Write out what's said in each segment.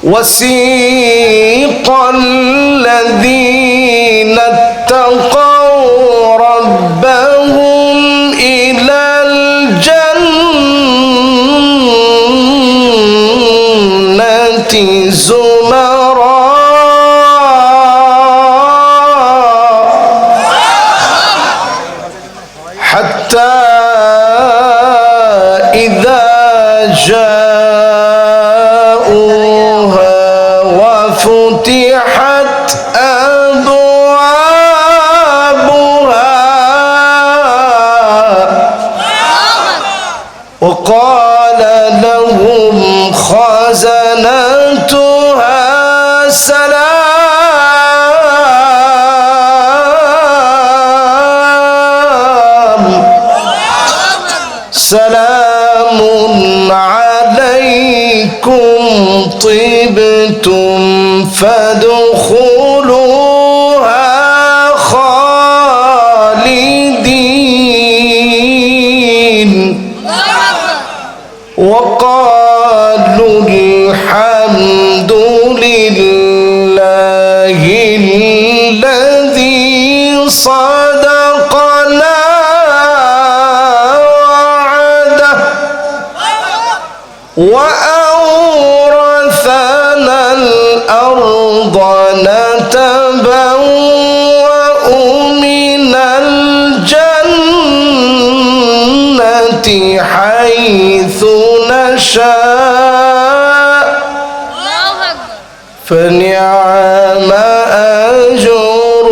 وسيق الذين اتقوا ربهم إلى الجنة زمرا حتى إذا جاءوها وفتحت أبوابها وقال لهم خزنتها سلام عليكم طبتم فادخلوها خالدين وقالوا الحمد لله الذي صدقنا وأورثنا الأرض نتبوأ من الجنة حيث نشاء فنعم أجر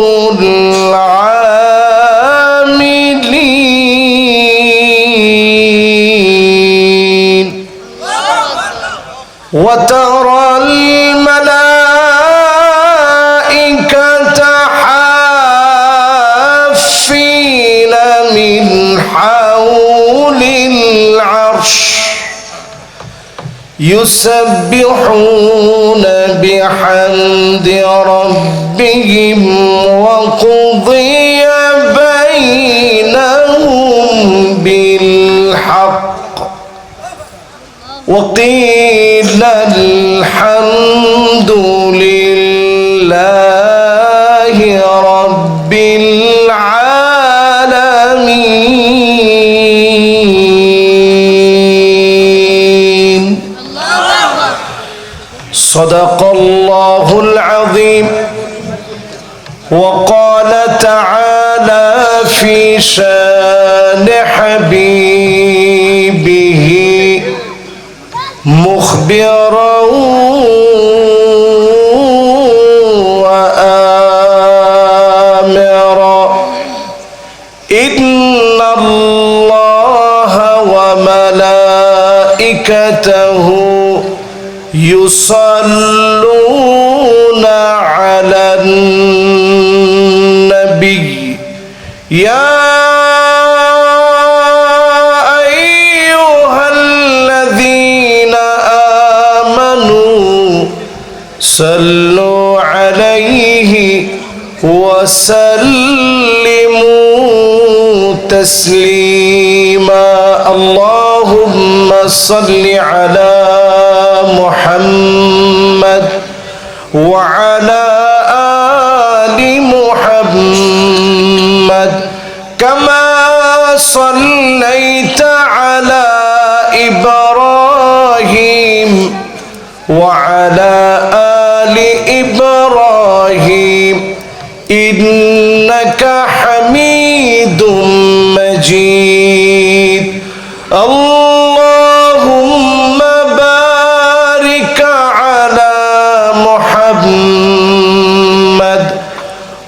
العاملين وترى الملائكة حافين من حول العرش يسبحون بحمد ربهم وقضي بينهم بالحق وقيل الحمد لله رب العالمين. صدق الله العظيم. وقال تعالى في شان حبيبه مخبرا وآمرا إن الله وملائكته يصلون على النبي يا صلوا عليه وسلموا تسليما. اللهم صل على محمد وعلى آل محمد كما صليت على إبراهيم وعلى آل إبراهيم إنك حميد مجيد. اللهم بارك على محمد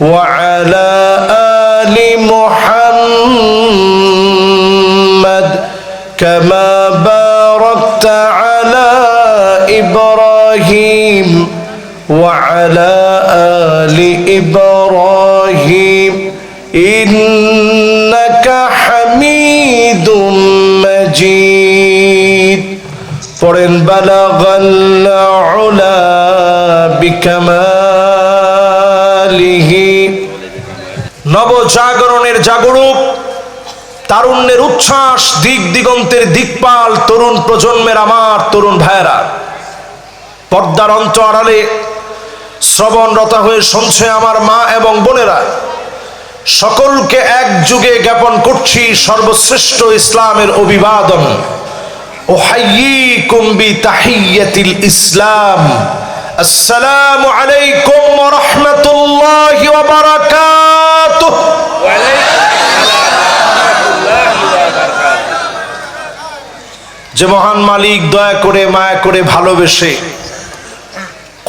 وعلى آل محمد كما باركت على إبراهيم وعلى آل إبراهيم إنك حميد مجيد. فإن بلغ العلا بكماله নবজাগরণের জাগরুক তারুণ্যের উচ্ছ্বাস দিক দিগন্তের দিকপাল তরুণ প্রজন্মের আমার তরুণ ভাইয়েরা পর্দার অন্তরালে শ্রবণরত হয়ে শুনছে আমার মা এবং বোনেরা, সকলকে এক যুগে জ্ঞাপন করছি সর্বশ্রেষ্ঠ ইসলামের অভিবাদন। উহাইয়িকুম বিতাহিয়্যাতিল ইসলাম, আসসালামু আলাইকুম ওয়া রাহমাতুল্লাহি ওয়া বারাকাতুহু। যে মহান মালিক দয়া করে মায়া করে ভালোবেসে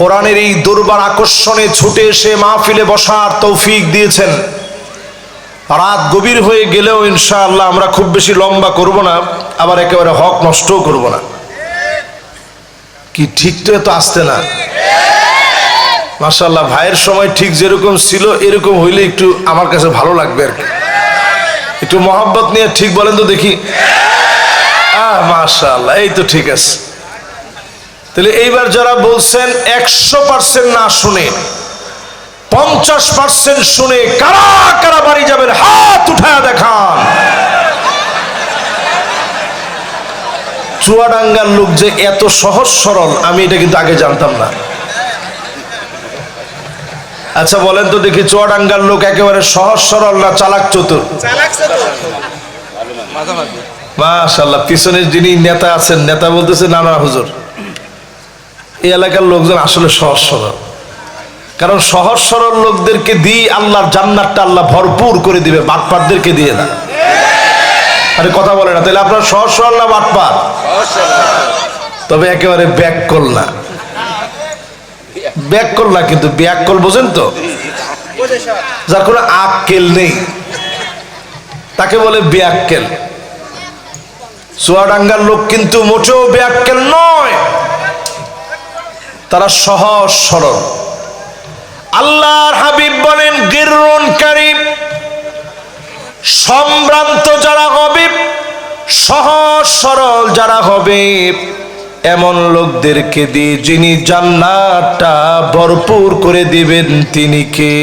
কোরআনের এই দুর্বার আকর্ষণে ছুটে এসে মাহফিলে বসার তৌফিক দিয়েছেন। রাত গভীর হয়ে গেলেও ইনশাআল্লাহ আমরা খুব বেশি লম্বা করব না, আবার একেবারে হক নষ্টও করব না। কি ঠিক তো এত আসতে না? মাশাআল্লাহ, ভাইয়ের সময় ঠিক যেরকম ছিল এরকম হইলে একটু আমার কাছে ভালো লাগবে আর কি। একটু মহব্বত নিয়ে ঠিক বলেন তো দেখি। মাশাআল্লাহ, এই তো ঠিক আছে। তাহলে এইবার যারা বলছেন 100% না শুনে 50% শুনে কারা কারা বাড়ি যাবেন হাত উঠায় দেখান। চুয়াডাঙ্গার লোক যে এত সহজ সরল আমি এটা কিন্তু আগে জানতাম না। আচ্ছা বলেন তো দেখি, চুয়াডাঙ্গার লোক একেবারে সহজ সরল না চালাক চতুর? মাশাআল্লাহ, পিছনের যিনি নেতা আছেন, নেতা বলতেছে নানা হুজুর এই এলাকার লোকজন আসলে সহজ সরল, কারণ সহজ সরল লোকদেরকে দিয়ে আল্লাহর জান্নাতটা আল্লাহ ভরপুর করে দিবে, বাটপারদেরকে দিয়ে না। আরে কথা বলে না, তাহলে আপনার সহজ সরল না বাটপার? তবে একেবারে ব্যাককল না, ব্যাককল না, কিন্তু ব্যাককল বোঝেন তো, যার কোনো আক্কেল নেই তাকে বলে ব্যাককেল। চুয়াডাঙ্গার লোক কিন্তু মোটেও ব্যাককেল নয়, তারা সহজ সরল। আল্লাহর হাবিব বলেন গিররুন কারীম, সম্ভ্রান্ত যারা হবে, সহজ সরল যারা হবে, এমন লোকদেরকে দিয়ে যিনি জান্নাতটা ভরপুর করে দিবেন তিনি কে?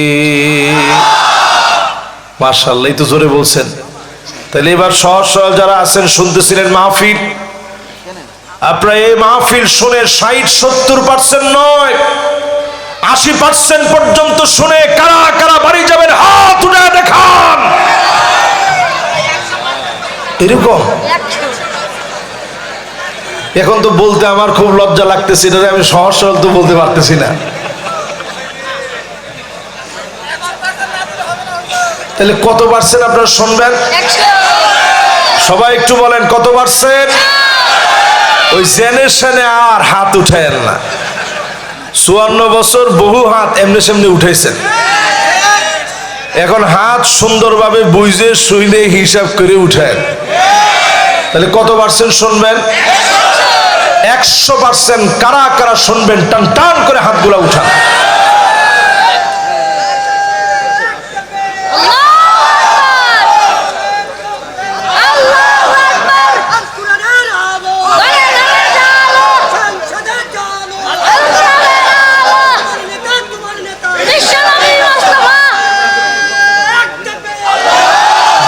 মাশাআল্লাহ, এই তো জোরে বলছেন। তাহলে এবার সহজ সরল যারা আছেন, শুনতেছিলেন মাহফিল, আপনারা এই মাহফিল শুনে 60-70% নয় 80% পর্যন্ত শুনে কারা কারা বাড়ি যাবেন হাত উঠে দেখান। এরকম এখন তো বলতে আমার খুব লজ্জা লাগতেছে, এটা আমি সহজ সরল তো বলতে পারতেছি না। তাহলে কত পার্সেন্ট আপনারা শুনবেন? সবাই একটু বলেন কত পার্সেন্ট? ওই জেনারেশনে আর হাত উঠায়েন না। 54 বছর বহু হাত এমনি সেমনি উঠাইছেন, এখন হাত সুন্দরভাবে বুঝে শুইলে হিসাব করে উঠায়েন। তাহলে কত পার্সেন্ট শুনবেন? 100%। কারা কারা শুনবেন টান টান করে হাতগুলা উঠান।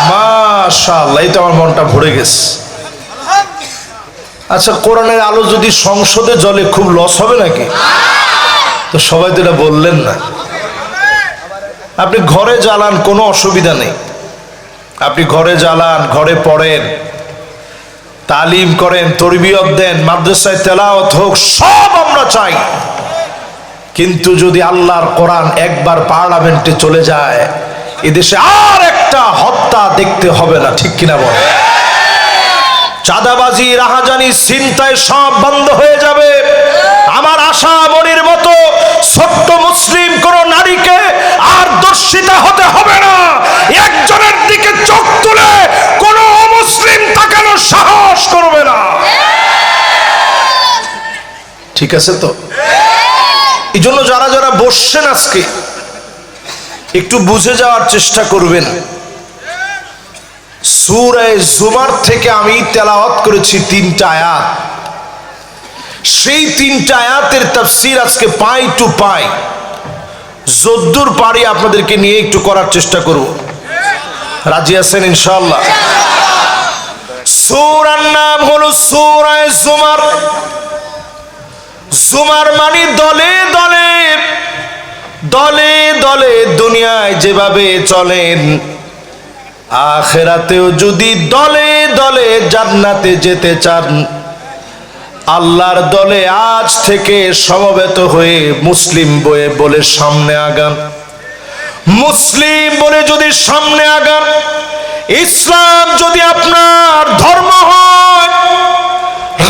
মাশাআল্লাহ, এই তো আমার মনটা ভরে গেছে। আচ্ছা, কোরআনের আলো যদি সংসদে জ্বলে খুব লস হবে নাকি? তো সবাই তো এটা বললেন না। আপনি ঘরে জ্বালান, কোনো অসুবিধা নেই, আপনি ঘরে জ্বালান, ঘরে পড়েন, তালিম করেন, তরবিয়ত দেন, মাদ্রাসায় তেলাওয়াত হোক, সব আমরা চাই। কিন্তু যদি আল্লাহর কোরআন একবার পার্লামেন্টে চলে যায়, এদেশে আর একটা হত্যা দেখতে হবে না, ঠিক কিনা বলে? চাঁদাবাজি, রাহাজানি, ছিনতাই সব বন্ধ হয়ে যাবে। আমার আশা মনির মতো ছোট্ট মুসলিম কোন নারীকে আর দর্শিতা হতে হবে না। একজনের দিকে চোখ তুলে কোন অমুসলিম তাকানোর সাহস করবে না। ঠিক আছে তো? এই জন্য যারা যারা বসছেন আজকে একটু বুঝে যাওয়ার চেষ্টা করবেন। সূরা জুমার থেকে আমি তেলাওয়াত করেছি 3টা আয়াত, সেই 3টা আয়াতের তাফসীর আজকে পাই টু পাই যদ্দূর পারি আপনাদেরকে নিয়ে একটু করার চেষ্টা করব। রাজি আছেন ইনশাআল্লাহ? সূরার নাম হলো সূরা জুমার। জুমার মানে দলে দলে দলে দলে দুনিয়ায় যেভাবে চলেন, আখিরাতেও যদি দলে দলে জান্নাতে যেতে চান, আল্লাহর দলে আজ থেকে সমবেত হয়ে মুসলিম বয়ে বলে সামনে আগান। মুসলিম বলে যদি সামনে আগান, ইসলাম যদি আপনার ধর্ম হয়,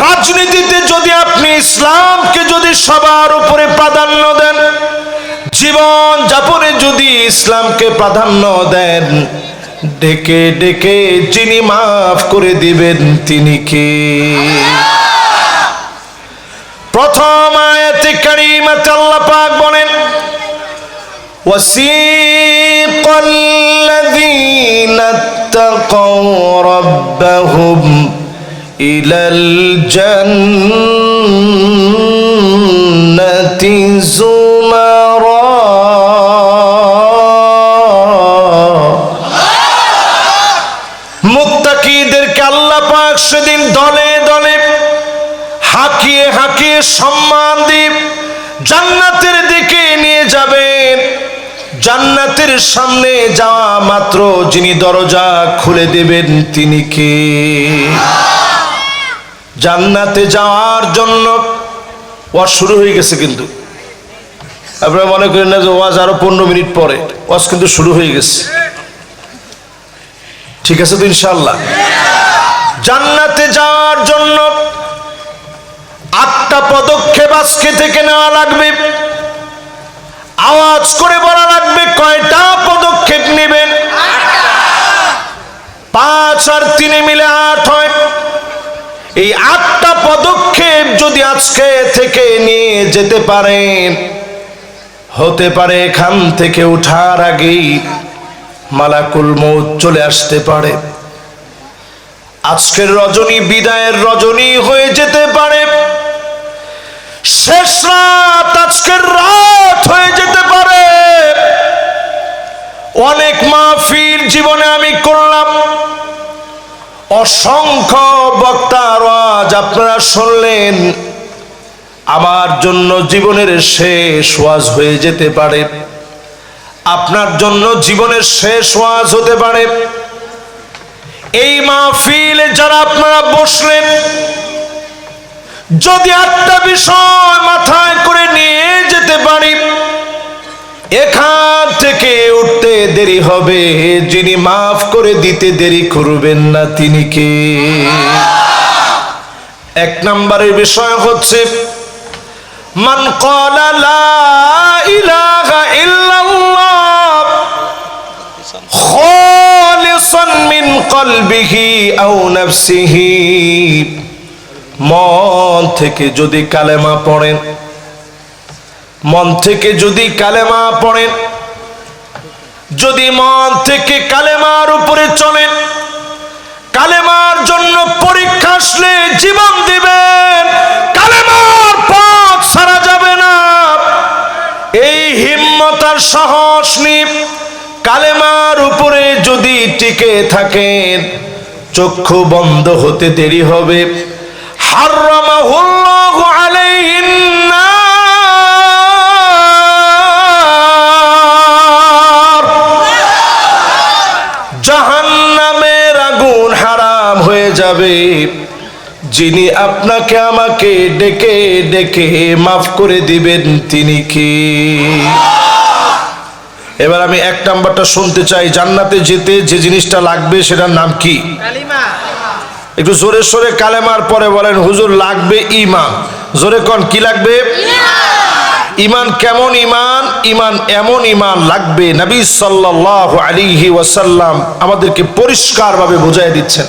রাজনীতিতে যদি আপনি ইসলামকে যদি সবার উপরে প্রাধান্য দেন, জীবন যাপনে যদি ইসলামকে প্রাধান্য দেন, ডেকে ডেকে যিনি মাফ করে দিবেন তিনি কে? প্রথম আয়াতে কারিমাতে আল্লাহ পাক বলেন, ওয়াসিকাল্লাযীনা তাকাউ রাব্বাহুম ইলাল জান্নাতি যুমারা। মুত্তাকীদেরকে আল্লাহ পাক সেদিন দলে দলে হাঁকিয়ে হাঁকিয়ে সম্মান দিয়ে জান্নাতের দিকে নিয়ে যাবেন। জান্নাতের সামনে যাওয়া মাত্র যিনি দরজা খুলে দেবেন তিনি কে? জান্নাতে যাওয়ার জন্য ওয়াজ শুরু হয়ে গেছে, কিন্তু আপনারা মনে করেন না যে ওয়াজ আরো 15 মিনিট পরে, ওয়াজ কিন্তু শুরু হয়ে গেছে। ঠিক আছে তো ইনশাআল্লাহ? জান্নাতে যাওয়ার জন্য 8টা পদক্ষেপ আজকে থেকে নেওয়া লাগবে। আওয়াজ করে বলা লাগবে, কয়টা পদক্ষেপ নেবেন? 5 আর 3 মিলে 8 হয়। এই 8টা পদক্ষেপ যদি আজকে থেকে নিয়ে যেতে পারেন, হতে পারে এখান থেকে ওঠার আগেই মালাকুল মউত চলে আসতে পারে। আজকের রজনী বিদায়ের রজনী হয়ে যেতে পারে, শেষ রাত আজকের রাত হয়ে যেতে পারে। অনেক মাহফিল জীবনে আমি করলাম, অসংখ্য বক্তার ওয়াজ আপনারা শুনলেন। আমার জন্য জীবনের শেষ ওয়াজ হয়ে যেতে পারে, আপনার জন্য জীবনের শেষ ওয়াজ হতে পারে। এই মাহফিলে যারা আপনারা বসলেন, যদি 8টা বিষয় মাথায় করে নিয়ে যেতে পারি, এখান থেকে উঠতে দেরি হবে, যিনি মাফ করে দিতে দেরি করবেন না তিনি কে? 1 নম্বরের বিষয় হচ্ছে, মান ক্বালা লা ইলাহা ইল্লাল্লাহ খালিসান মিন কলবিহি আও নাফসিহি। মন থেকে যদি কালেমা পড়েন, মন থেকে যদি কালেমা পড়েন, যদি মন থেকে কালেমার উপরে চলেন, কালেমার জন্য পরীক্ষা আসলে জীবন দিবেন, কালেমার পথ ছাড়া যাবে না। এই হিম্মত আর সাহস নিয়ে কালেমার উপরে যদি টিকে থাকেন, চক্ষু বন্ধ হতে দেরি হবে। হারামাহুল্লাহু আলাইহিন নার, জাহান্নামের আগুন হারাম হয়ে যাবে। যিনি আপনাকে আমাকে ডেকে ডেকে মাফ করে দিবেন তিনি কি? এবার আমি 1 নাম্বারটা শুনতে চাই। জান্নাতে যেতে যে জিনিসটা লাগবে সেটার নাম কি? কালিমা। একটু জোরে সোরে কালেমার পরে বলেন, হুজুর লাগবে ঈমান। জোরে কোন, কি লাগবে? ঈমান। কেমন ঈমান? ঈমান এমন ঈমান লাগবে, নবী সাল্লাল্লাহু আলাইহি ওয়াসাল্লাম আমাদেরকে পরিষ্কারভাবে বুঝাই দিচ্ছেন।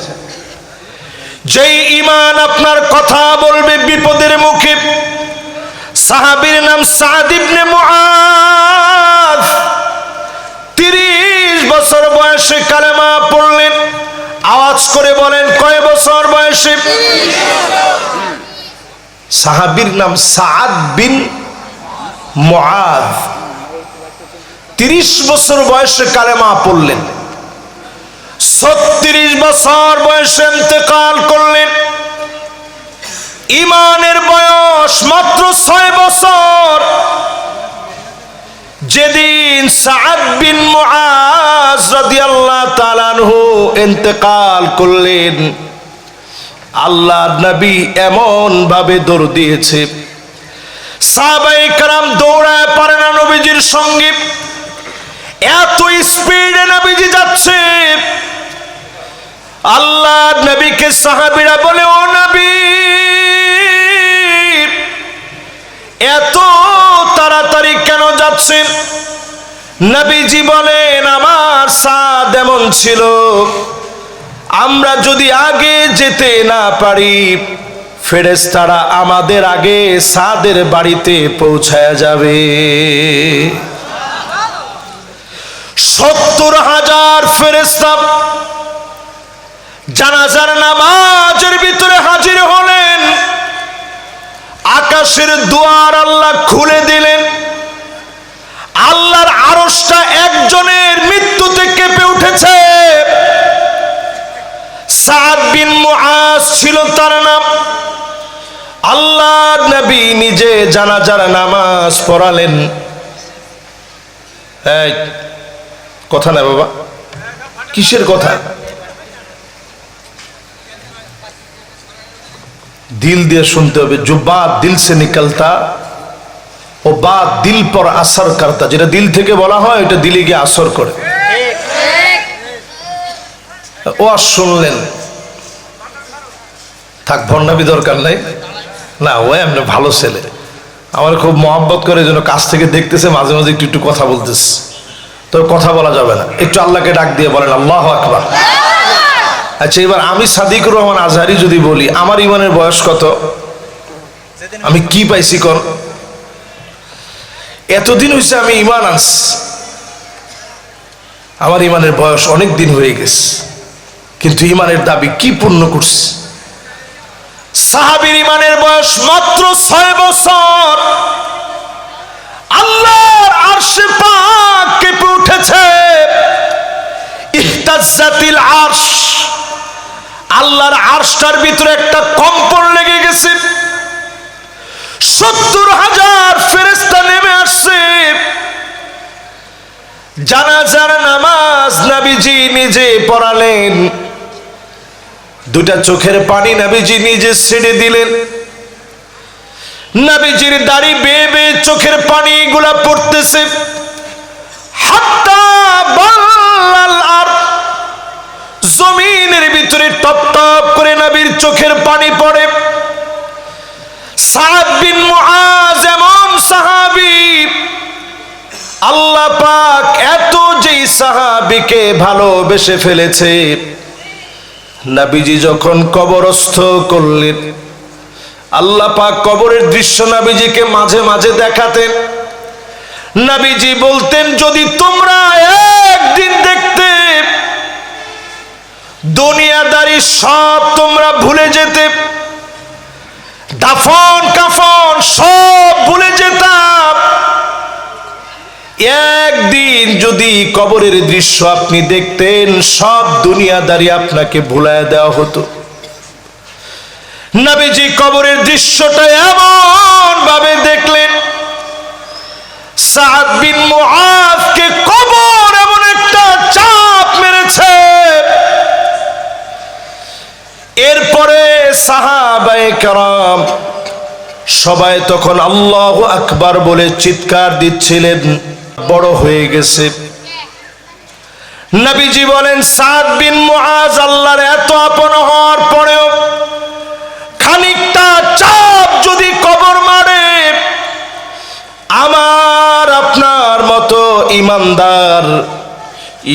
যেই ঈমান আপনার কথা বলবে বিপদের মুখে। সাহাবীর নাম সাদ ইবনে মুআয, 30 বছর বয়সে কালেমা পড়লেন। আওয়াজ করে বলেন, কয় বছর বয়সে? সাহাবীর নাম সাদ বিন মুআয, 30 বছর বয়সে কালেমা পড়লেন। 36 বছর বয়সে ইন্তেকাল করলেন। ইমানের বয়স মাত্র 6 বছর। যেদিন সাআদ বিন মুআজ রাদিয়াল্লাহু তাআলা আনহু ইন্তেকাল করলেন, আল্লাহর নবী এমন ভাবে দৌড় দিয়েছে, সাহাবায়ে কেরাম দৌড়ায় পারে না নবীজির সঙ্গে, এত স্পিডে নবীজি যাচ্ছে। আল্লাহর নবীকে সাহাবীরা বলে, ও নবী, এত তাড়াতাড়ি কেন যাচ্ছেন? নবীজি বলেন, আমার সাদ এমন ছিল, আমরা যদি আগে যেতে না পারি, ফেরেশতারা আমাদের আগে সাদের বাড়িতে পৌঁছায়া যাবে। 70,000 ফেরেশতা জানাজার নামাজের ভিতরে হাজির হলেন। আকাশের দুয়ার আল্লাহ খুলে দিলেন। আল্লাহর আরশটা একজনের মৃত্যুতে কেঁপে উঠেছে। সাদ বিন মুআজ ছিল তার নাম। আল্লাহর নবী নিজে জানাজার নামাজ পড়ালেন। এই কথা না বাবা, কিসের কথা? दिल দিয়ে শুনতে হবে। जो बात दिल से निकलता वो बात दिल पर असर करता। যেটা দিল থেকে বলা হয় এটা দিলে গিয়ে আসর করে। ও আর শুনলেন, থাক ভণ্ডামি দরকার নাই। না, ও এমনি ভালো ছেলে, আমার খুব মহব্বত করে, জন্য কাছ থেকে দেখতেছে, মাঝে মাঝে একটু একটু কথা বলতেছে। তো কথা বলা যাবে না, একটু আল্লাহকে ডাক দিয়ে বলেন আল্লাহু আকবার। আচ্ছা, এবার আমি সাদিকুর রহমান আজহারি যদি বলি, আমার ইমানের বয়স কত, আমি কি পাইছি কোন? এতদিন হয়েছে আমি ইমান আনছি, আমার ইমানের বয়স অনেক দিন হয়ে গেছে, কিন্তু ইমানের দাবি কি পূর্ণ করছি? সাহাবীর ইমানের বয়স মাত্র 6 বছর। আল্লাহর আরশে পাক কেঁপে উঠেছে। ইহতাজ্জাতিল আরশ, আল্লাহর আরশটার ভিতরে একটা কম্পন লেগে গেছে। 70,000 ফেরেশতা নেমে আসছে। জানাজার নামাজ নবীজি নিজে পড়ালেন। দুটা চোখের পানি নবীজি নিজে ছেড়ে দিলেন। নবীজির দাড়ি বেয়ে বেয়ে চোখের পানিগুলা পড়তেছে। হাত্তা বাল্লাল আরদ, জমিনের ভিতরে টপ টপ করে নবীর চোখের পানি পড়ে। সাদ বিন মুআজ এমন সাহাবী, আল্লাহ পাক এত যেই সাহাবীকে ভালোবেসে ফেলেছে, নবীজি যখন কবরস্থ করলেন, আল্লাহ পাক কবরের দৃশ্য নবীজিকে মাঝে মাঝে দেখাতেন। নবীজি বলতেন, যদি তোমরা একদিন দেখতে, দুনিয়াদারি সব তোমরা ভুলে যেতে, দাফন কাফন সব ভুলে যেতাম। একদিন যদি কবরের দৃশ্য আপনি দেখতেন, সব দুনিয়াদারি আপনাকে ভুলায় দেওয়া হতো। নবীজি কবরের দৃশ্যটা এমন ভাবে দেখলেন, সাদ বিন মুআজকে কবর এমন একটা চাপ মেরেছে। এরপরে সাহাবায়ে কেরাম সবাই তখন আল্লাহু আকবার বলে চিৎকার দিচ্ছিলেন, বড় হয়ে গেছে। নবীজি বলেন, সাদ বিন মুআজ আল্লাহর এত আপন হওয়ার পরেও খানিকটা চাপ যদি কবর মারে, আমার আপনার মতো ইমানদার,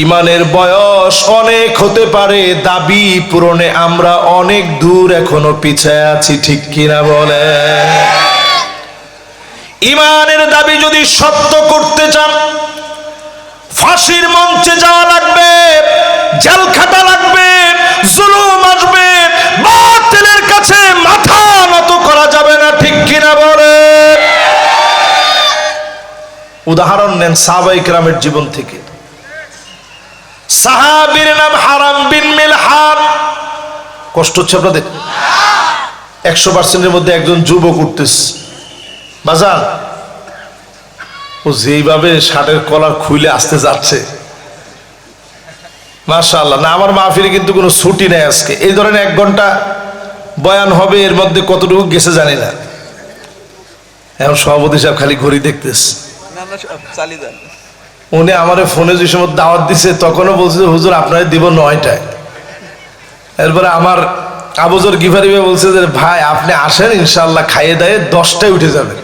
ইমানের বয়স অনেক হতে পারে, দাবি পূরণে আমরা অনেক দূর এখনো পিছায় আছি, ঠিক কিনা বলে? ইমানের দাবি যদি সত্য করতে চান, ফাঁসির মঞ্চে যাওয়া লাগবে, জেল খাটা লাগবে, জুলুম আসবে, বাতিলের কাছে মাথা নত করা যাবে না, ঠিক কিনা বলে? উদাহরণ নেন সাহাবায়ে কেরামের জীবন থেকে। সাহাবীর নাম হারাম বিন মিলহান। কষ্ট হচ্ছে আপনাদের? 100%-এর মধ্যে একজন যুবক উঠতেছে, বাজান ও যেইভাবে শার্টের কলার খুলে আসতে যাচ্ছে, মাশাআল্লাহ। না, আমার মাহফিলে কিন্তু কোনো ছুটি নেই আজকে। এই ধরনের 1 ঘন্টা বয়ান হবে, এর মধ্যে কতটুকু গেছে জানি না। এখন সভাপতি সাহেব খালি ঘড়ি দেখতেছে। উনি আমার ফোনে যে সময় দাওয়াত দিছে তখনও বলছে হুজুর আপনারা দিব 9টায়। এরপরে আমার আবুজর গিফারি ভাই বলছে যে ভাই আপনি আসেন, ইনশাআল্লাহ খাইয়ে দায়ে 10টায় উঠে যাবেন।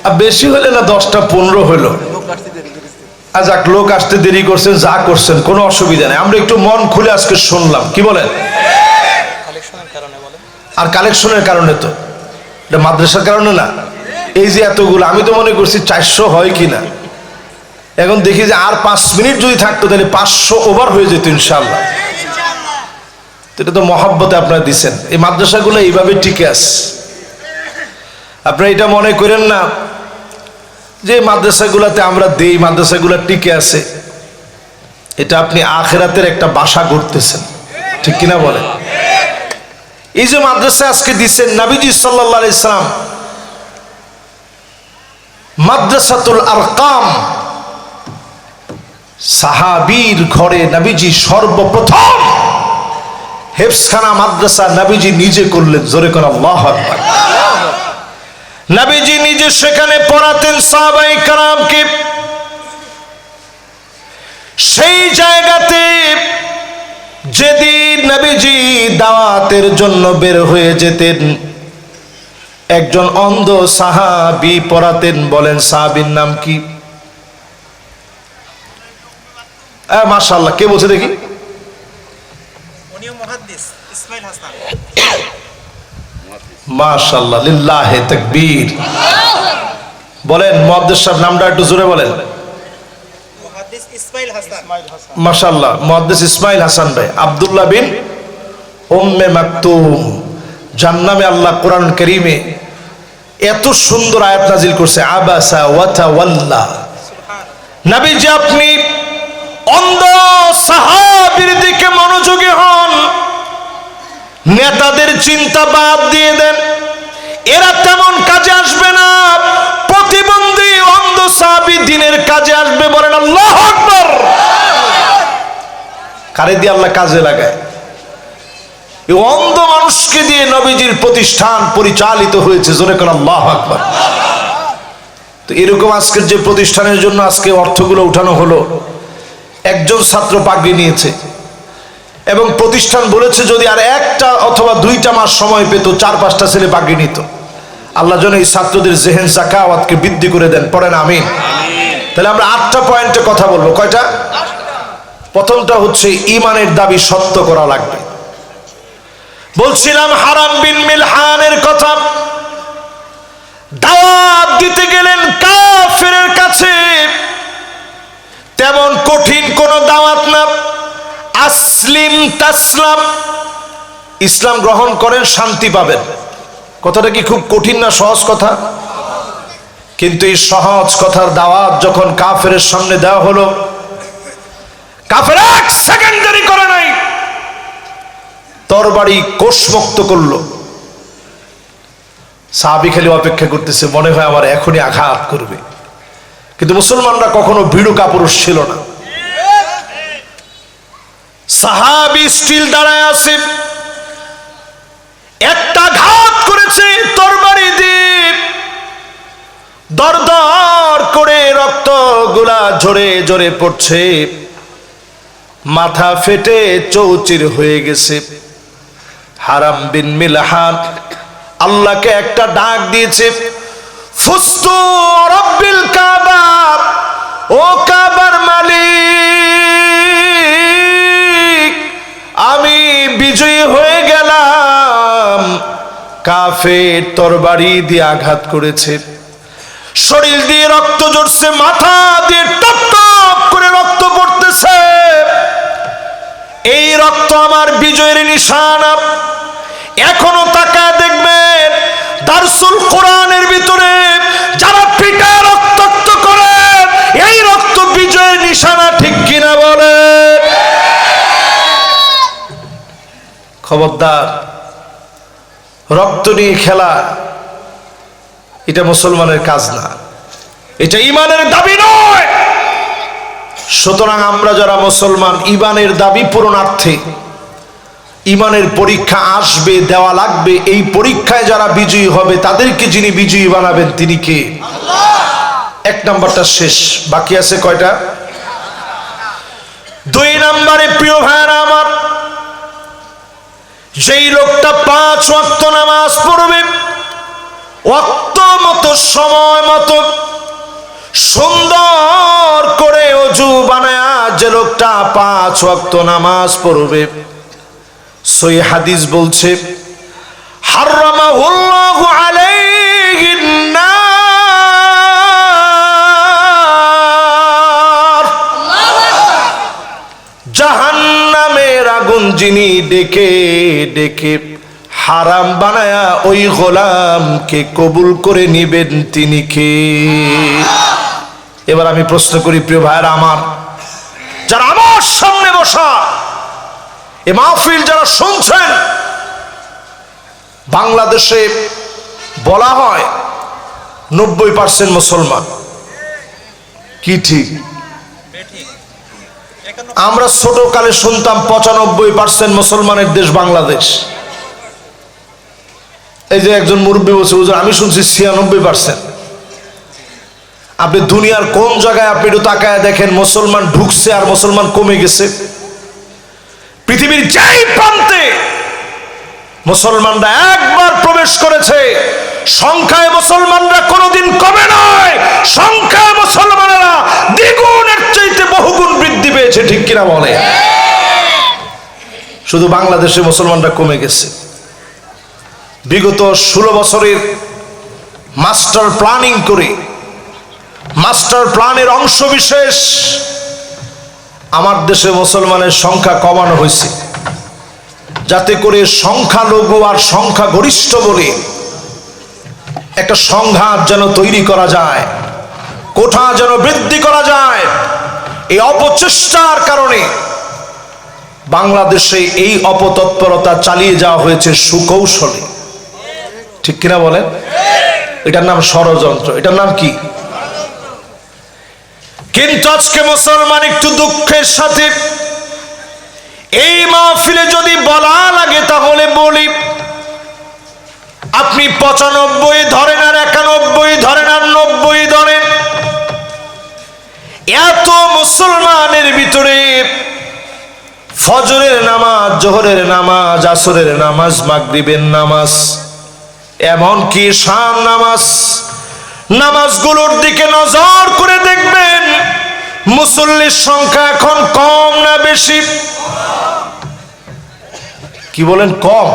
আর বেশি হলে না 10টা 15 হলো। আর যাক, লোক আসতে দেরি করছেন, যা করছেন কোনো অসুবিধা নেই। আমরা একটু মন খুলে আজকে শুনলাম, কি বলেন? আর কালেকশনের কারণে তো, এটা মাদ্রাসার কারণে না। এই যে এতগুলো, আমি তো মনে করছি 400 হয় কিনা, এখন দেখি যে আর 5 মিনিট যদি থাকতো তাহলে 500 ওভার হয়ে যেত ইনশাআল্লাহ। এটা তো মহাব্বতে আপনারা দিচ্ছেন। এই মাদ্রাসাগুলো এইভাবে টিকে আছে। আপনারা এটা মনে করেন না যে মাদ্রাসাগুলোতে আমরা দেই, মাদ্রাসাগুলো টিকে আছে, এটা আপনি আখিরাতের একটা বাসা করতেছেন, ঠিক কিনা বলেন? এই যে মাদ্রাসা আজকে দিচ্ছেন, নবীজি সাল্লাল্লাহু আলাইহি সাল্লাম মাদ্রাসাতুল আরকাম, সাহাবীর ঘরে নবীজি সর্বপ্রথম হেফজখানা মাদ্রাসা নবীজি নিজে করলেন। জোরে করে আল্লাহু আকবার। নবীজি নিজে সেখানে পড়াতেন সাহাবায়ে কেরামকে। সেই জায়গাতে যেদিন নবীজি দাওয়াতের জন্য বের হয়ে যেতেন, একজন অন্ধ সাহাবী পড়াতেন। বলেন সাহাবীর নাম কি? মাশাআল্লাহ, কে বলছে দেখি? মাশাআল্লাহ, লিল্লাহি তাকবীর। বলেন মুহাদ্দিস সাহেব নামটা একটু জোরে বলেন। মাশাআল্লাহ, মুহাদ্দিস ইসমাইল হাসান ভাই, আব্দুল্লাহ বিন উম্মে মাকতুম। যার নামে আল্লাহ কোরআন কারীমে এত সুন্দর আয়াত নাজিল করছে, আবাসা ওয়া তাওয়াল্লা। নবীজি আপনি অন্ধ সাহাবীর দিকে মনোযোগী হন, নেতাদের চিন্তা বাদ দিয়ে দেন, এরা তেমন কাজে আসবে না। প্রতিবন্ধী অন্ধ সাহাবী দিনের কাজে আসবে। বলেন আল্লাহু আকবার। কারে দিয়ে আল্লাহ কাজে লাগায়? এই অন্ধ মানুষকে দিয়ে নবীজির প্রতিষ্ঠান পরিচালিত হয়েছে। জোরে করে আল্লাহু আকবার। তো এরকম আজকের যে প্রতিষ্ঠানের জন্য আজকে অর্থগুলো উঠানো হলো, একজন ছাত্র পাগড়ি নিয়েছে এবং প্রতিষ্ঠান বলেছে যদি আর 1টা অথবা 2টা মাস সময় পেত 4-5টা ছেলে পাগড়ি নিত। আল্লাহ যেন এই ছাত্রদের জেহেন যাকাওয়াতকে বৃদ্ধি করে দেন। পড়েন আমিন। তাহলে আমরা 8টা পয়েন্টে কথা বলবো। কয়টা? প্রথমটা হচ্ছে ঈমানের দাবি সত্য করা লাগবে। বলছিলাম হারাম বিন মিলহানের কথা। দাওয়াত দিতে গেলেন কাফেরের কাছে, তেমন কঠিন কোন দাওয়াত না। আসলিম তাসলাম, ইসলাম গ্রহণ করেন শান্তি পাবেন। কথাটা কি খুব কঠিন না সহজ কথা? কিন্তু এই সহজ কথার দাওয়াত যখন কাফেরের সামনে দেওয়া হলো, কাফের 1 সেকেন্ড দেরি করে নাই, তরবারি কোষমুক্ত করলো। সাহাবী খালি অপেক্ষা করতেছে, মনে হয় আমার এখনই আঘাত করবে। কিন্তু মুসলমানরা কখনো ভীরু কাপুরুষ ছিল না। সাহাবী স্টিল দাঁড়ায় আছে, একটা ঘাত করেছে তরবারি দিয়ে, দরদর করে রক্তগুলা ঝরে ঝরে পড়ছে, মাথা ফেটে চৌচির হয়ে গেছে। হারাম বিন মিলহান আল্লাহকে একটা ডাক দিয়েছে, ফুস্তু রব্বিল কাবা, ও কাবার মালিক আমি বিজয়ী হয়ে গেলাম। কাফের তরবারি দিয়ে আঘাত করেছে, শরীর দিয়ে রক্ত ঝরছে, মাথা দিয়ে টপ টপ করে রক্ত পড়তেছে। এই রক্ত আমার বিজয়ের নিশানা। এখনো তাকায় দেখবেন দারসুল কোরআনের ভিতরে যারা পিটা রক্তাক্ত করে, এই রক্ত বিজয়ের নিশানা, ঠিক কিনা বলে? খবরদার, রক্ত নিয়ে খেলা এটা মুসলমানের কাজ না, এটা ঈমানের দাবি নয়। সুতরাং আমরা যারা মুসলমান, ঈমানের দাবি পূরণার্থে ঈমানের পরীক্ষা আসবে, দেওয়া লাগবে। এই পরীক্ষায় যারা বিজয়ী হবে তাদেরকে যিনি বিজয়ী বানাবেন তিনি কে? আল্লাহ। এক নাম্বারটা শেষ, বাকি আছে কয়টা? 2 নম্বরে প্রিয় ভাইরা আমার, যেই লোকটা 5 ওয়াক্ত নামাজ পড়বে, ওয়াক্ত মতো সময় মতো সুন্দর করে ওযু বানায়া যে লোকটা 5 ওয়াক্ত নামাজ পড়বে, সই হাদিস বলছে হারামাহুল্লাহু আলাইহিন নার, জাহান্নামের আগুন যিনি ডেকে ডেকে হারাম বানায়া ওই গোলামকে কবুল করে নিবেন তিনি কে? এবার আমি প্রশ্ন করি প্রিয় ভাইরা আমার, যারা আমার সামনে বসা এ মাহফিল যারা শুনছেন, বাংলাদেশে বলা হয় 90% মুসলমান, কি ঠিক? আমরা ছোটকালে শুনতাম 95% মুসলমানের দেশ বাংলাদেশ। এই যে একজন মুরব্বী বলছে, হুজুর আমি শুনছি 96%। আপনি দুনিয়ার কোন জায়গায় আপনি একটু তাকায় দেখেন মুসলমান ঢুকছে আর মুসলমান কমে গেছে? পৃথিবীর যেই প্রান্তে মুসলমানরা একবার প্রবেশ করেছে, সংখ্যায় মুসলমানরা কোনোদিন কমে নয়, সংখ্যায় মুসলমানেরা দ্বিগুণের চাইতে বহুগুণ বৃদ্ধি পেয়েছে, ঠিক কিনা বলে? শুধু বাংলাদেশে মুসলমানরা কমে গেছে। বিগত 16 বছরের মাস্টার প্ল্যানিং করে, মাস্টার প্ল্যানের অংশ বিশেষ আমার দেশে মুসলমানের সংখ্যা কমানো হয়েছে, যাতে করে সংখ্যালঘু আর সংখ্যাগরিষ্ঠ বলে একটা সংঘাত যেন তৈরি করা যায়, কোঠা যেন বৃদ্ধি করা যায়। এই অপচেষ্টার কারণে বাংলাদেশে এই অপতৎপরতা চালিয়ে যাওয়া হয়েছে সুকৌশলে, ঠিক কিনা বলেন? এটার নাম ষড়যন্ত্র, এটার নাম কি? কিন্তু আজকে মুসলমান একটু দুঃখের সাথে এই মাহফিলে যদি বলা লাগে তাহলে বলি, আপনি 95 ধরেন আর 91 ধরেন আর 90 ধরেন, এত মুসলমানের ভিতরে ফজরের নামাজ, জোহরের নামাজ, আসরের নামাজ, মাগরিবের নামাজ, এমনকি শাম নামাজ, নামাজগুলোর দিকে নজর করে দেখবেন মুসল্লির সংখ্যা এখন কম না বেশি? কি বলেন, কম?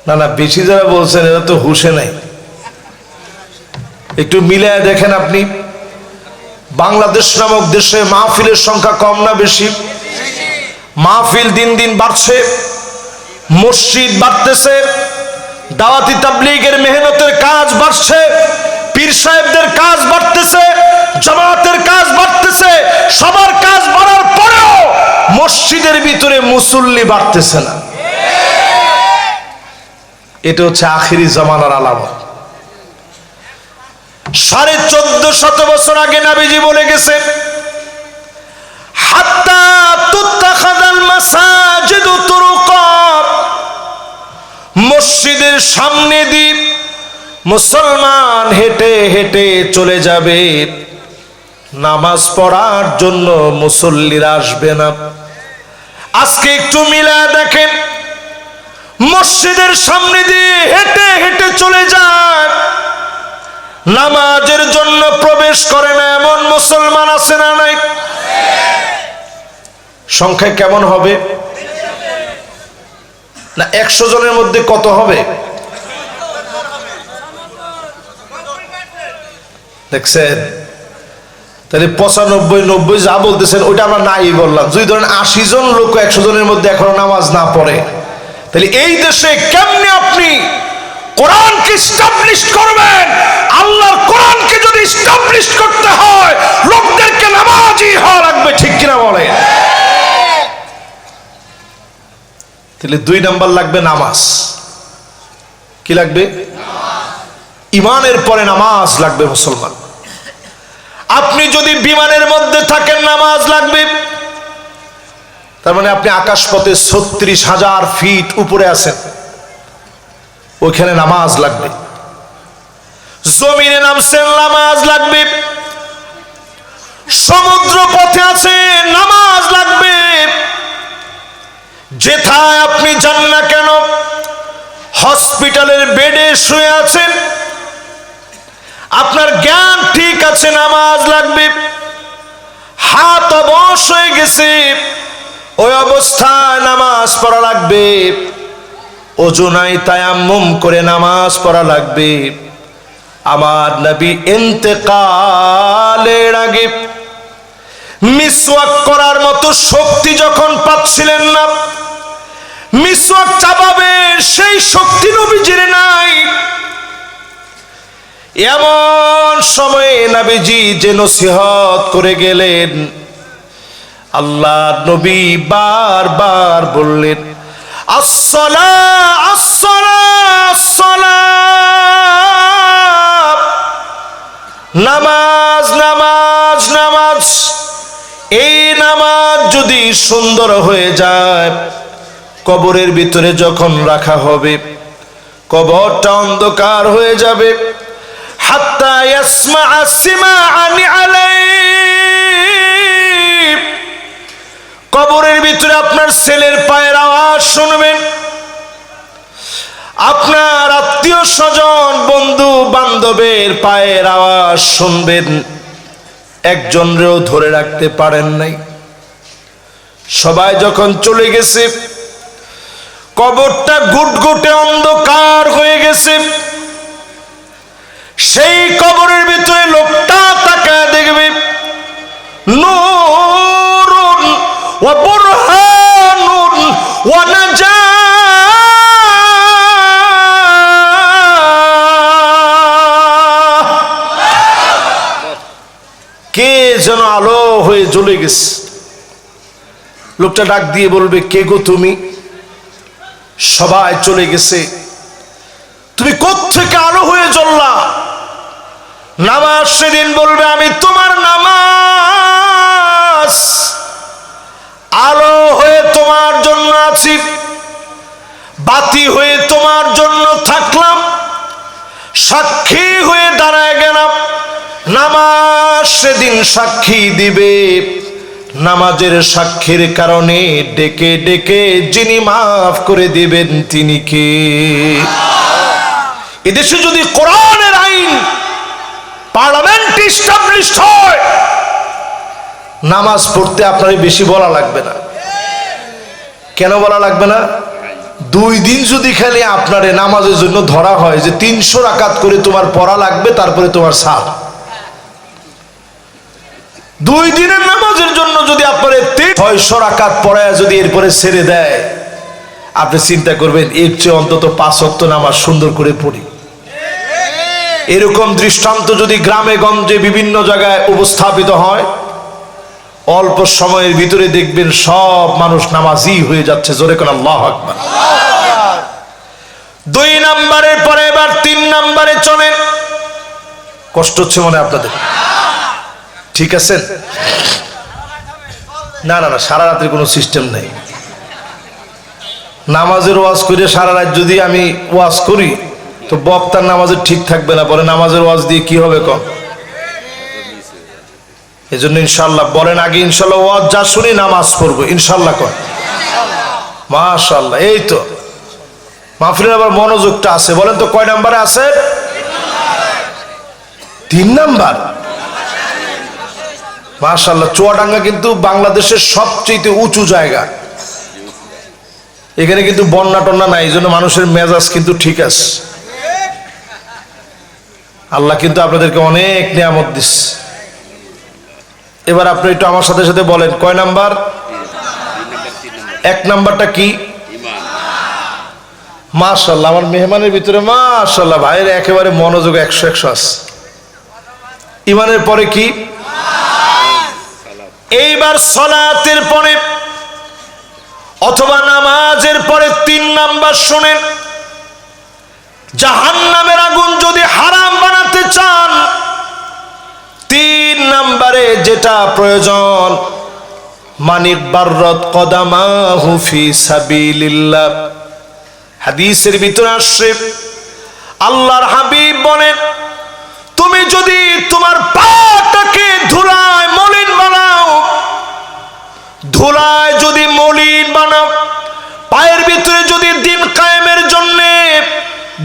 না না, বেশি যারা বলছেন এরা তো হুঁশে নাই। একটু মিলায় দেখেন আপনি, বাংলাদেশ নামক দেশে মাহফিলের সংখ্যা কম না বেশি? মাহফিল দিন দিন বাড়ছে, মসজিদ বাড়তেছে, দাওয়াতি তাবলীগের মেহনতের কাজ বাড়ছে, পীর সাহেবদের কাজ বাড়তেছে, জামাতের কাজ বাড়তেছে, সবার কাজ বাড়ার পরেও মসজিদের ভিতরে মুসল্লি বাড়তেছে না। এটা হচ্ছে আখিরি জামানার আলামত। 1450 বছর আগে নবীজি বলে গেছে, হাত্তা তুত্তাখাযাল মাসাজিদু তুরুকা, মসজিদের সামনে দিয়ে মুসলমান হেঁটে হেঁটে চলে যাবে, নামাজ পড়ার জন্য মুসল্লিরা আসবে না। আজকে একটু মিলায় দেখেন, মসজিদের সামনে দিয়ে হেঁটে হেঁটে চলে যায়, নামাজের জন্য প্রবেশ করে না এমন মুসলমান আছে না নাই? সংখ্যায় কেমন হবে? না 100 জনের মধ্যে কত হবে? দেখছেন? তাহলে 95, 90 যা বলতেছেন ওইটা আমরা নাই বললাম। যদি ধরেন 80 জন লোক 100 জনের মধ্যে এখনো নামাজ না পড়ে, তাহলে এই দেশে কেমনে আপনি কোরআনকে এস্টাবলিশ করবেন? আল্লাহর কোরআনকে যদি এস্টাবলিশ করতে হয় লোকদেরকে নামাজি হওয়া লাগবে, ঠিক কিনা বলে? তাহলে 2 নাম্বার লাগবে নামাজ। কি লাগবে? ইমানের পরে নামাজ লাগবে মুসলমান। আপনি যদি বিমানের মধ্যে থাকেন নামাজ লাগবে, তার মানে আপনি আকাশপথে 36,000 ফিট উপরে আছেন, ওইখানে নামাজ লাগবে। জমিনে নামছেন নামাজ লাগবে, সমুদ্র পথে আছে নামাজ লাগবে। যেথায় আপনি যান না কেন, হসপিটালের বেডে শুয়ে আছেন, আপনার জ্ঞান ঠিক আছে, নামাজ লাগবে। হাত অবশ হয়ে গেছে, ওই অবস্থায় নামাজ পড়া লাগবে। ওযু নাই, তায়াম্মুম করে নামাজ পড়া লাগবে। আমার নবী ইন্তেকালের আগে মিসওয়াক করার মতো শক্তি যখন পাচ্ছিলেন না, মিসওয়াক চাবাবে সেই শক্তি নবীজির নাই, এমন সময়ে নবীজি যে নসিহত করে গেলেন, আল্লাহ নবী বারবার বললেন, আসসালাহ আসসালাহ আসসালাহ, নামাজ নামাজ নামাজ। এই নামাজ যদি সুন্দর হয়ে যায়, কবরের ভিতরে যখন রাখা হবে, কবরটা অন্ধকার হয়ে যাবে। হাত্তা ইয়াসমা'a সিমা'আন আলাইহি, কবরের ভিতরে আপনার ছেলের পায়ের আওয়াজ শুনবেন, আপনার আত্মীয় স্বজন বন্ধু বান্ধবের পায়ের আওয়াজ শুনবেন। একজনরেও ধরে রাখতে পারেন নাই। সবাই যখন চলে গেছে, কবরটা গুটগুটে অন্ধকার হয়ে গেছে। সেই কবরের ভিতরে লোকটা তাকায় দেখবে, নূরুন ওয়া বুরহানুন ওয়া নাজাহ, কে যেন আলো হয়ে জ্বলে গেছে। লোকটা ডাক দিয়ে বলবে, কে গো তুমি? সবাই চলে গেছে, তুমি কোত্থেকে আলো হয়ে জ্বললা? নামাজ সেদিন বলবে, আমি তোমার নামাজ, আলো হয়ে তোমার জন্য আছি, বাতি হয়ে তোমার জন্য থাকলাম, সাক্ষী হয়ে দাঁড়ায় গেলাম। নামাজ সেদিন সাক্ষী দিবে। নামাজের সাক্ষীর কারণে ডেকে ডেকে যিনি মাফ করে দিবেন তিনি কে? এদেশে যদি কোরআনের আইন পার্লামেন্ট এস্টাবলিশড হয়, নামাজ পড়তে আপনার বেশি বলা লাগবে না। কেন বলা লাগবে না? 2 দিন যদি খালি আপনারে নামাজের জন্য ধরা হয় যে 300 রাকাত করে তোমার পড়া লাগবে, তারপরে তোমার সাথ, 2 দিনের নামাজের জন্য যদি আপনার 600 রাকাত পড়ায় যদি এরপরে ছেড়ে দেয়, আপনি চিন্তা করবেন এর চেয়ে অন্তত 5 ওয়াক্ত নামাজ সুন্দর করে পড়ি। এরকম দৃষ্টান্ত যদি গ্রামে গঞ্জে বিভিন্ন জায়গায় উপস্থাপিত হয়, অল্প সময়ের ভিতরে দেখবেন সব মানুষ নামাজি হয়ে যাচ্ছে। জোরে কোন আল্লাহু আকবার। 2 নাম্বারের পরে এবার 3 নাম্বারে চলেন। কষ্ট হচ্ছে মনে আপনাদের? ঠিক আছে? না না না, সারা রাতের কোনো সিস্টেম নেই। নামাজের ওয়াজ করে সারা রাত যদি আমি ওয়াজ করি, তো বক্তার নামাজের ঠিক থাকবে না। পরে নামাজের ওয়াজ দিয়ে কি হবে কম? এই জন্য ইনশাল্লাহ বলেন, আগে ইনশাল্লাহ ওয়াজ যা শুনি নামাজ পড়বো ইনশাল্লাহ কর। মাশাআল্লাহ, এই তো মাহফিলের আবার মনোযোগটা আছে। বলেন তো কয় নাম্বারে আছে? 3 নাম্বার। মাশাআল্লাহ, চুয়াডাঙ্গা কিন্তু বাংলাদেশের সবচেয়ে উঁচু জায়গা। এখানে কিন্তু বন্যা টন্যা নাই, এই জন্য মানুষের মেজাজ কিন্তু ঠিক আছে। আল্লাহ কিন্তু আপনাদেরকে অনেক নিয়ামত দিচ্ছে। এবার আপনি একটু আমার সাথে সাথে বলেন, কয় নাম্বার? 1 নাম্বারটা কি? মাশাআল্লাহ, আমার মেহমানের ভিতরে মাশাআল্লাহ ভাইয়ের একেবারে মনোযোগ 100 আছে। ইমানের পরে কি? এইবার সালাতের পরে অথবা নামাজের পরে 3 নাম্বার শুনেন, জাহান্নামের আগুন যদি হারাম বানাতে চান 3 নম্বরে যেটা প্রয়োজন, মানিক বাররাত কদামাহু ফি সাবিলিল্লাহ। হাদিসের ভিতরে আসছে আল্লাহর হাবিব বলেন, তুমি যদি তোমার পাটাকে ধুলায় মলিন বানাও, ধুলায় যদি মলিন বানাও, পায়ের ভিতরে যদি দিন কায়েমের জন্য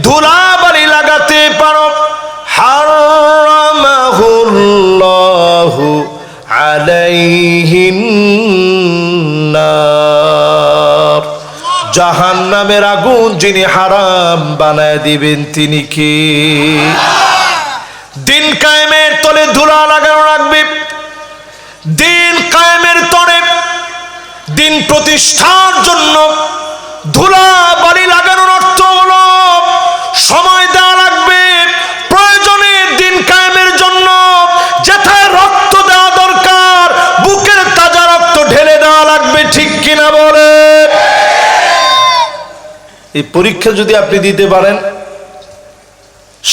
ধুলাবালি লাগাতে পারো, হারামাহুল্লাহু আলাইহিন নার, জাহান্নামের আগুন যিনি হারাম বানায় দিবেন তিনি কে? দিন কায়েমের তলে ধুলা লাগানো লাগবে। দিন কায়েমের তলে, দিন প্রতিষ্ঠার জন্য ধুলা বালি লাগানোর অর্থ হলো সময় দেওয়া লাগবে। প্রয়োজনে দিন কায়েমের জন্য যেথায় রক্ত দেওয়া দরকার বুকের তাজা রক্ত ঢেলে দেওয়া লাগবে, ঠিক কিনা বলে? এই পরীক্ষা যদি আপনি দিতে পারেন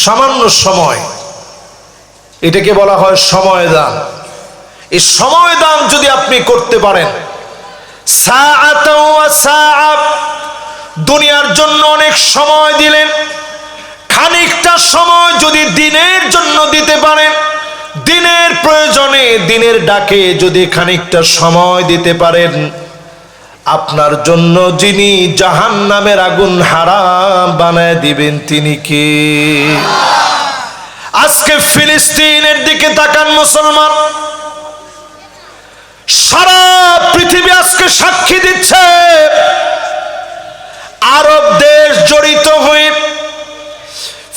সামান্য সময়, এটাকে বলা হয় সময় দান। এই সময় দান যদি আপনি করতে পারেন, সাআতাও ওয়া সাআ, দুনিয়ার জন্য অনেক সময় দিলেন, খানিকটা সময় যদি দিনের জন্য দিতে পারেন, দিনের প্রয়োজনে দিনের ডাকে যদি খানিকটা সময় দিতে পারেন, আপনার জন্য যিনি জাহান্নামের আগুন হারাম বানায় দিবেন তিনি কে? আজকে ফিলিস্তিনের দিকে তাকান মুসলমান, সারা পৃথিবী আজকে সাক্ষী দিচ্ছে, আরব দেশ জড়িত হয়ে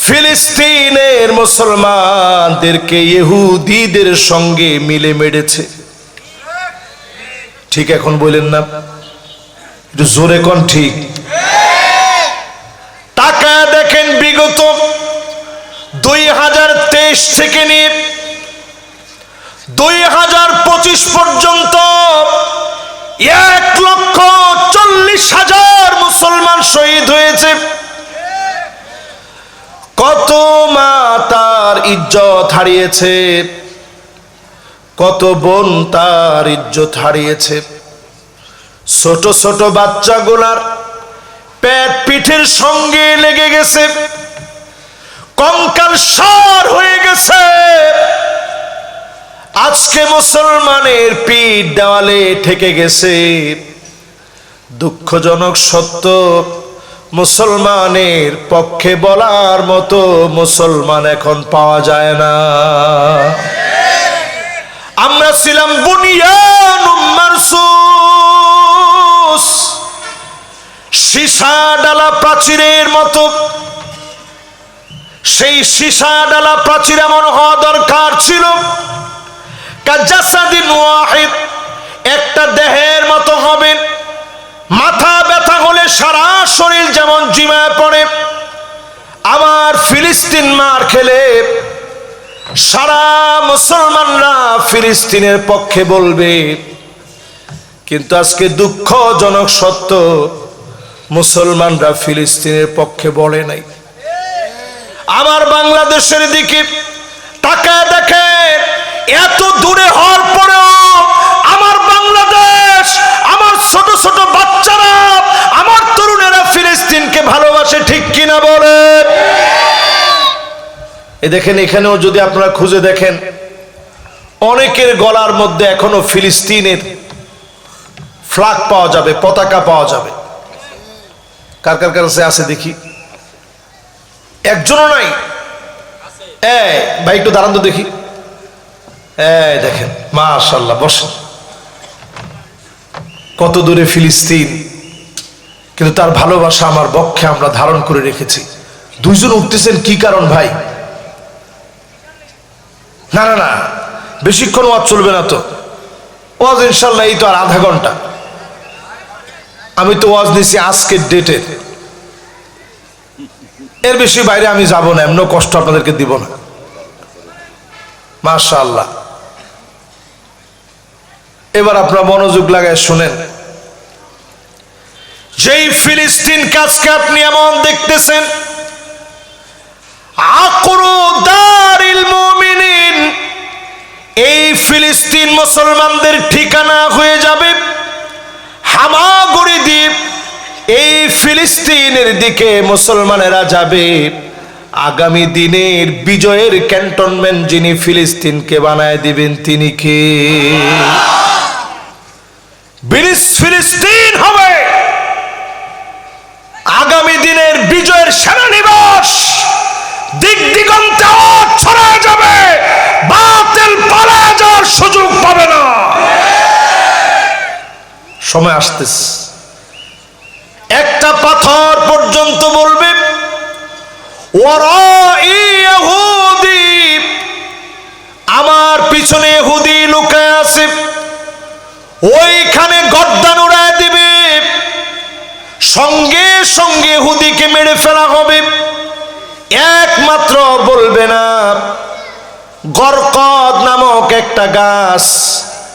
ফিলিস্তিনের মুসলমানদেরকে ইহুদিদের সঙ্গে মিলে মেরেছে। ঠিক এখন বলেন না? একটু জোরে কোন ঠিক? টাকা দেখেন বিগত 2023 থেকে নিয়ে 2025 পর্যন্ত 1,40,000 মুসলমান শহীদ হয়েছে। কত মা তার ইজ্জত হারিয়েছে, কত বোন তার ইজ্জত হারিয়েছে। ছোট ছোট বাচ্চাগুলার পেট পিঠের সঙ্গে লেগে গেছে, কঙ্কাল সার হয়ে গেছে। আজকে মুসলমানের পিঠ দেওয়ালে ঠেকে গেছে। দুঃখজনক সত্য, মুসলমানের পক্ষে বলার মতো মুসলমান এখন পাওয়া যায় না। আমরা ছিলাম বুনিয়ানুম মারসুস, সীসা ডালা প্রাচীরের মতো। সেই সীসা ডালা প্রাচীর এমন হওয়া দরকার ছিল, কাজাসাদিন ওয়াহিদ, একটা দেহের মতো হবে। মাথা ব্যথা হলে সারা শরীর যেমন জিমায় পড়ে, আবার ফিলিস্তিন মার খেলে সারা মুসলমানরা ফিলিস্তিনের পক্ষে বলবে। কিন্তু আজকে দুঃখজনক সত্য, মুসলমানরা ফিলিস্তিনের পক্ষে বলে নাই। আমার বাংলাদেশের দিকে তাকায় দেখেন, এত দূরে হওয়ার পরেও আমার বাংলাদেশ, আমার ছোট ছোট বাচ্চারা, আমার তরুণেরা ফিলিস্তিনকে ভালোবাসে, ঠিক কিনা বলেন? এ দেখেন, এখানেও যদি আপনারা খুঁজে দেখেন, অনেকের গলার মধ্যে এখনো ফিলিস্তিনের ফ্ল্যাগ পাওয়া যাবে, পতাকা পাওয়া যাবে। কার কার কাছে আছে দেখি? একজনও নাই। ভাই একটু দাঁড়ান তো দেখি। দেখেন, মাশাআল্লাহ, বসেন। কত দূরে ফিলিস্তিন, কিন্তু তার ভালোবাসা আমার বক্ষে আমরা ধারণ করে রেখেছি। দুইজন উঠতেছেন, কি কারণ ভাই? না না না, বেশিক্ষণ ওয়াজ চলবে না তো। ওয়াজ ইনশাল্লাহ এই তো আর আধা ঘন্টা। আমি তো ওয়াজ নিছি আজকের ডেটের, এর বেশি বাইরে আমি যাব না, এমন কষ্ট আপনাদেরকে দিব না। মাশাআল্লাহ, এবার আপনারা মনোযোগ লাগায় শুনেন। যেই ফিলিস্তিন কাজকে আপনি এমন দেখতেছেন, আকরু দারিল মুমিনিন, এই ফিলিস্তিন মুসলমানদের ঠিকানা হয়ে যাবে হামাগুড়ি দ্বীপ। এই ফিলিস্তিনের দিকে মুসলমানেরা যাবে। আগামী দিনের বিজয়ের ক্যান্টনমেন্ট যিনি ফিলিস্তিনকে বানায় দিবেন তিনি কে? ফিলিস্তিন হবে আগামী দিনের বিজয়ের সেনানিবাস। দিক দিগন্তে ছড়ায় যাবে, বাতিল পালায় যাওয়ার সুযোগ পাবে না। সময় আসতেছে, একটা পাথর পর্যন্ত বলবে ওয়ারাই ইহুদি, আমার পিছনে ইহুদি লুকায় আছে, ওইখানে গর্দান উড়ায় দিবে, সঙ্গে সঙ্গে ইহুদিকে মেরে ফেলা হবে। একমাত্র বলবে না গরকদ নামক একটা গাছ,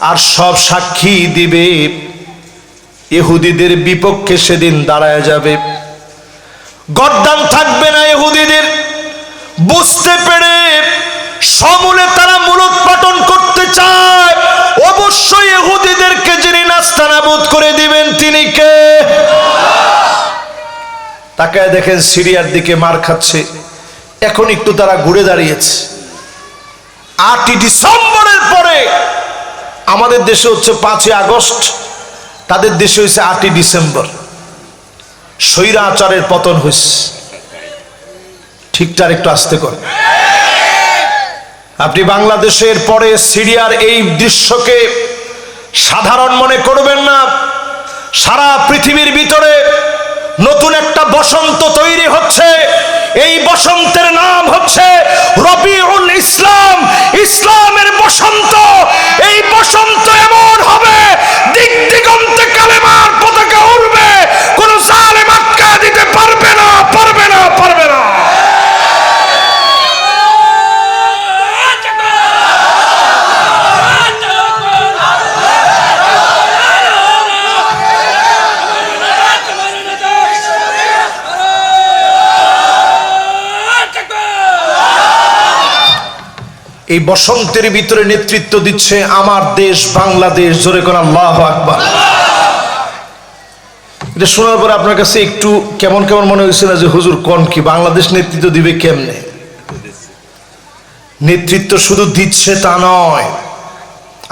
আর সব সাক্ষী দিবে, ইহুদিদের বিপক্ষে সেদিন দাঁড়ায় যাবে। গর্দান থাকবে না ইহুদিদের। বুঝতে পেরে সমূলে তারা মূলোৎপাটন করতে চায়। অবশ্যই ইহুদিদেরকে যিনি নাস্তানাবুদ করে দিবেন তিনি কে? তাকায় দেখেন সিরিয়ার দিকে মার খাচ্ছে, এখন একটু তারা ঘুরে দাঁড়িয়েছে। 8ই ডিসেম্বরের পরে আমাদের দেশে হচ্ছে 5ই আগস্ট, তাদের দেশে হয়েছে 8ই ডিসেম্বর। স্বৈরাচারের পতন হয়েছে। ঠিকঠাক একটু আসতে কর। আপনি বাংলাদেশের পরে সিরিয়ার এই দৃশ্যকে সাধারণ মনে করবেন না। সারা পৃথিবীর ভিতরে নতুন একটা বসন্ত তৈরি হচ্ছে। এই বসন্তের নাম হচ্ছে রবিউল ইসলাম, ইসলামের বসন্ত। এই বসন্ত এমন হবে, দিক দিগন্তে কালেমার পতাকা উড়বে, কোন জালেম আটকা দিতে পারবে না, পারবে না, পারবে না। এই বসন্তের ভিতরে নেতৃত্ব দিচ্ছে আমার দেশ বাংলাদেশ। জোরে কোন আল্লাহু আকবার। এটা শোনার পরে আপনার কাছে একটু কেমন কেমন মনে হয়েছে না যে হুজুর কোন কি বাংলাদেশ নেতৃত্ব দিবে কেমনে? নেতৃত্ব শুধু দিচ্ছে তা নয়,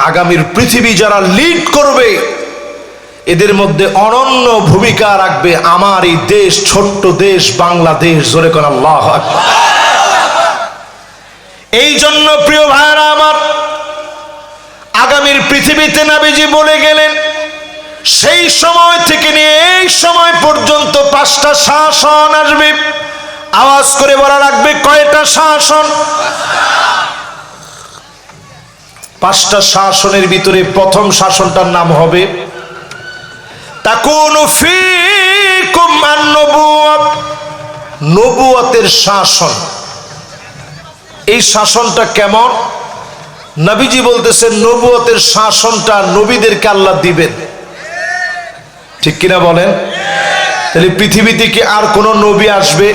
আগামীর পৃথিবী যারা লিড করবে এদের মধ্যে অনন্য ভূমিকা রাখবে আমার এই দেশ, ছোট্ট দেশ বাংলাদেশ। জোরে কোন আল্লাহু আকবার। এই জন্য প্রিয় ভাইরা আমার, আগামীর পৃথিবীতে নবীজি বলে গেলেন সেই সময় থেকে নিয়ে এই সময় পর্যন্ত 5টা শাসন আসবে। আওয়াজ করে বলা রাখবে কয়টা শাসন? 5টা শাসনের ভিতরে প্রথম শাসনটার নাম হবে তাকুনু ফীকুম আন-নবুওয়াত, নবুয়তের শাসন। এই শাসনটা কেমন? নবীজি বলতেছেন নবুয়তের শাসনটা নবীদেরকে আল্লাহ দিবেন। ঠিক কিনা বলেন? তাহলে পৃথিবীতে কি আর কোন নবী আসবে?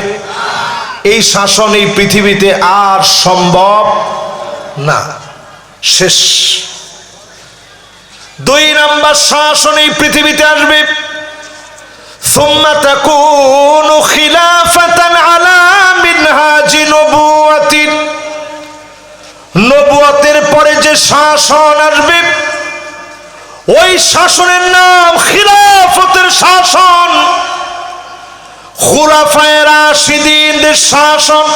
এই শাসন এই পৃথিবীতে আর সম্ভব না, শেষ। 2 নাম্বার শাসন এই পৃথিবীতে আসবে সুম্মা তাকুনু খিলাফাতান আলা মিনহাজি নবুওয়াতিন, নবুয়তের পরে যে শাসন আসবে ওই শাসনের নাম খিলাফতের শাসন, খুলাফায়ে রাশিদিনদের শাসন।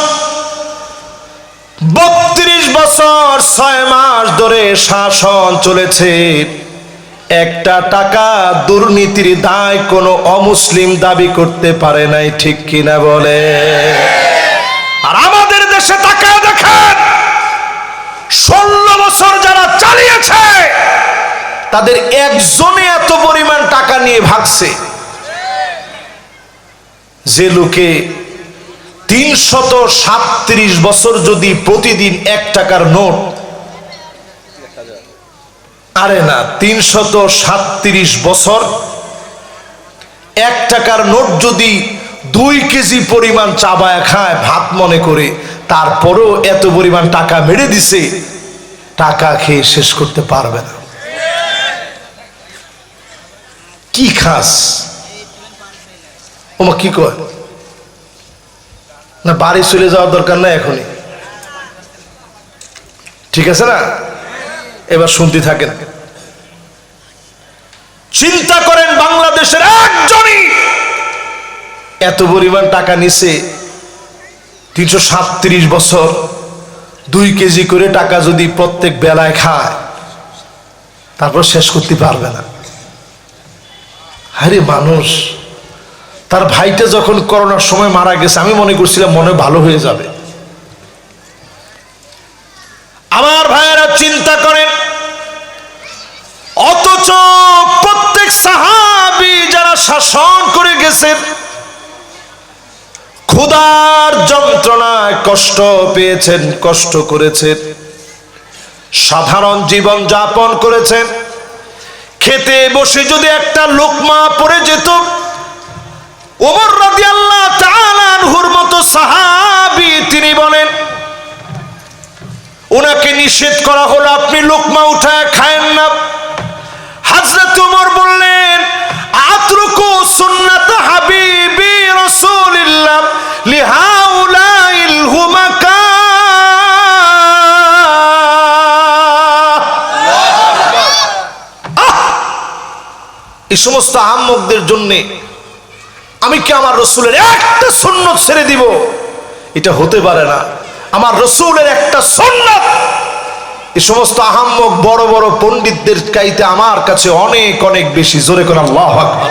32 বছর 6 মাস ধরে শাসন চলেছে। একটা টাকা দুর্নীতির দায় কোনো অমুসলিম দাবি করতে পারে নাই। ঠিক কিনা বলে? আর আমাদের দেশে তাকায় দেখেন 16 বছর যারা চালিয়েছে তাদের একজনে এত পরিমাণ টাকা নিয়ে ভাগছে যে লোকে 337 বছর যদি প্রতিদিন 1 টাকার নোট, আরে না 337 বছর 1 টাকার নোট যদি 2 কেজি পরিমাণ চাবায়া খায় ভাত মনে করে, তারপরেও এত পরিমাণ টাকা মেরে দিছে, টাকা খেয়ে শেষ করতে পারবে না। কি খাস ওমা, কি কয় না, বাড়ি চলে যাওয়ার দরকার নাই এখনই, ঠিক আছে না? এবার শুনতে থাকেন। চিন্তা করেন, বাংলাদেশের একজনই এত পরিমাণ টাকা নিছে, 337 বছর 2 কেজি করে টাকা যদি প্রত্যেক বেলায় খায়, তারপর শেষ করতে পারবে না। আরে মানুষ, তার ভাইটা যখন করোনার সময় মারা গেছে, আমি মনে করছিলাম মনে ভালো হয়ে যাবে। আমার ভাইয়েরা চিন্তা করেন, অথচ প্রত্যেক সাহাবী যারা শাসন করে গেছেন, ক্ষুধার যন্ত্রণায় কষ্ট পেয়েছেন, কষ্ট করেছেন, সাধারণ জীবন যাপন করেছেন। খেতে বসে যদি একটা লোকমা পড়ে যেত, ওমর রাদিয়াল্লাহু তাআলা আনহুর মতো সাহাবী তিনি বলেন, ওনাকে নিষেধ করা হলো আপনি লোকমা উঠায় খায়েন না। হযরত ওমর বললেন, আতরুকু সুন্নাত হাবিবি রাসূলিল্লাহ লিহাউলাইল হুমাকা। এই সমস্ত আহম্মকদের জন্য আমি কি আমার রসুলের একটা সুন্নত ছেড়ে দিব? এটা হতে পারে না। আমার রসুলের একটা সুন্নত এই সমস্ত আহাম্মক বড় বড় পণ্ডিতদের চাইতে আমার কাছে অনেক অনেক বেশি। জোরে কোন আল্লাহু আকবার।